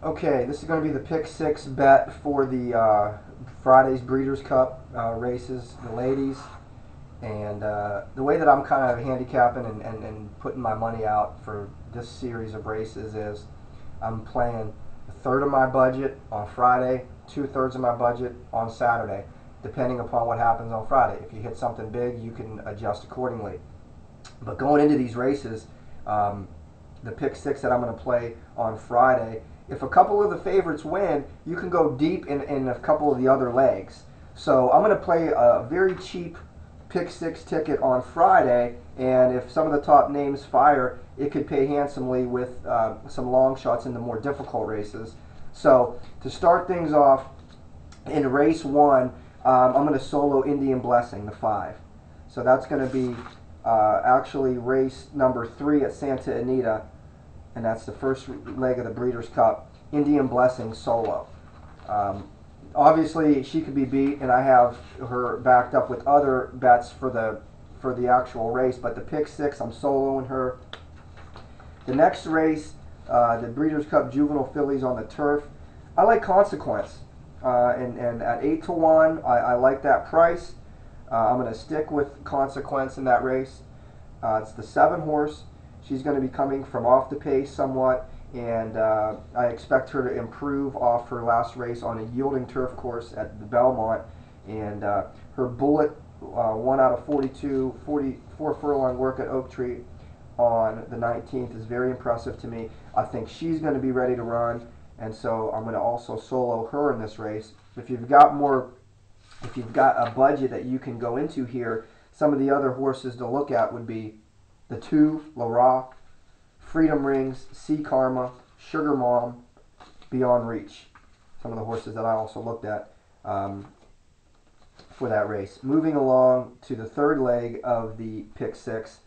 Okay, this is going to be the pick six bet for the Friday's Breeders' Cup races, the ladies. And the way that I'm kind of handicapping and putting my money out for this series of races is I'm playing a third of my budget on Friday, 2/3 of my budget on Saturday, depending upon what happens on Friday. If you hit something big, you can adjust accordingly. But going into these races, the pick six that I'm going to play on Friday, if a couple of the favorites win, you can go deep in a couple of the other legs. So I'm going to play a very cheap pick six ticket on Friday, and if some of the top names fire, it could pay handsomely with some long shots in the more difficult races. So to start things off, in race one, I'm going to solo Indian Blessing, the 5. So that's going to be actually race number 3 at Santa Anita, and that's the first leg of the Breeders' Cup. Indian Blessing solo. Obviously, she could be beat, and I have her backed up with other bets for the actual race. But the pick six, I'm soloing her. The next race, the Breeders' Cup Juvenile Fillies on the turf. I like Consequence, and at 8-1, I like that price. I'm going to stick with Consequence in that race. It's the 7 horse. She's going to be coming from off the pace somewhat, and I expect her to improve off her last race on a yielding turf course at the Belmont. And her bullet, 1 out of 42, 44 furlong work at Oak Tree on the 19th is very impressive to me. I think she's going to be ready to run, and so I'm going to also solo her in this race. If you've got a budget that you can go into here, some of the other horses to look at would be the 2, Lara, Freedom Rings, Sea Karma, Sugar Mom, Beyond Reach. Some of the horses that I also looked at for that race. Moving along to the third leg of the pick six.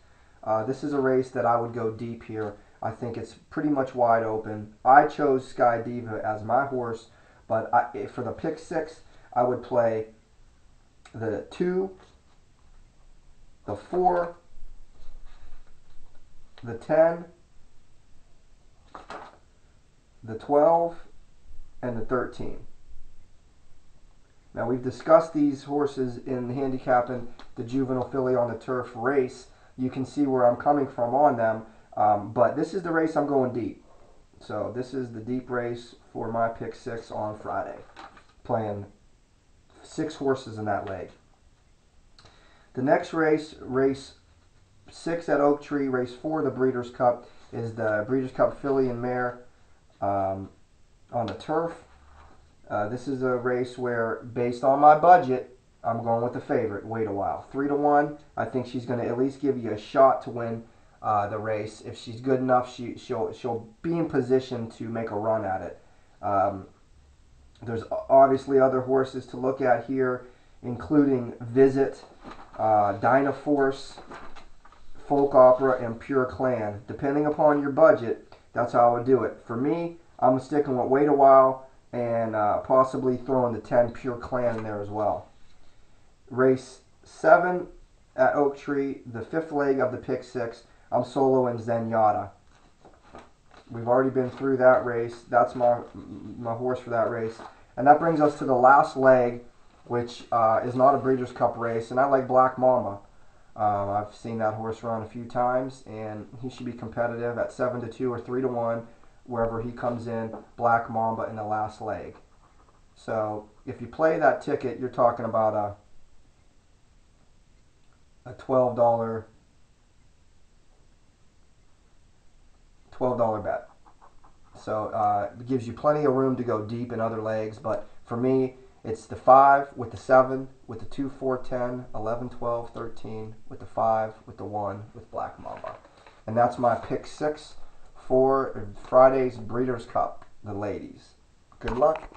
This is a race that I would go deep here. I think it's pretty much wide open. I chose Sky Diva as my horse, but for the pick six, I would play the 2, the 4, the 10, the 12, and the 13. Now, we've discussed these horses in handicapping the Juvenile Filly on the turf race. You can see where I'm coming from on them, but this is the race I'm going deep. So this is the deep race for my pick six on Friday, playing 6 horses in that leg. The next race, race 6 at Oak Tree, race 4, the Breeders' Cup, is the Breeders' Cup Filly and Mare on the turf. This is a race where, based on my budget, I'm going with the favorite, Wait a While. 3-1, I think she's going to at least give you a shot to win the race. If she's good enough, she'll be in position to make a run at it. There's obviously other horses to look at here, including Visit, Dynaforce, Folk Opera, and Pure Clan. Depending upon your budget, that's how I would do it. For me, I'm sticking with Wait a While and possibly throwing the 10 Pure Clan in there as well. Race 7 at Oak Tree, the 5th leg of the pick six, I'm soloing Zenyatta. We've already been through that race. That's my horse for that race. And that brings us to the last leg, which is not a Breeders' Cup race, and I like Black Mamba. I've seen that horse run a few times, and he should be competitive at 7-2 or 3-1, wherever he comes in. Black Mamba in the last leg. So if you play that ticket, you're talking about a $12 bet. So it gives you plenty of room to go deep in other legs, but for me, it's the 5 with the 7, with the 2, 4, 10, 11, 12, 13, with the 5, with the 1, with Black Mamba. And that's my pick six for Friday's Breeders' Cup, the ladies. Good luck.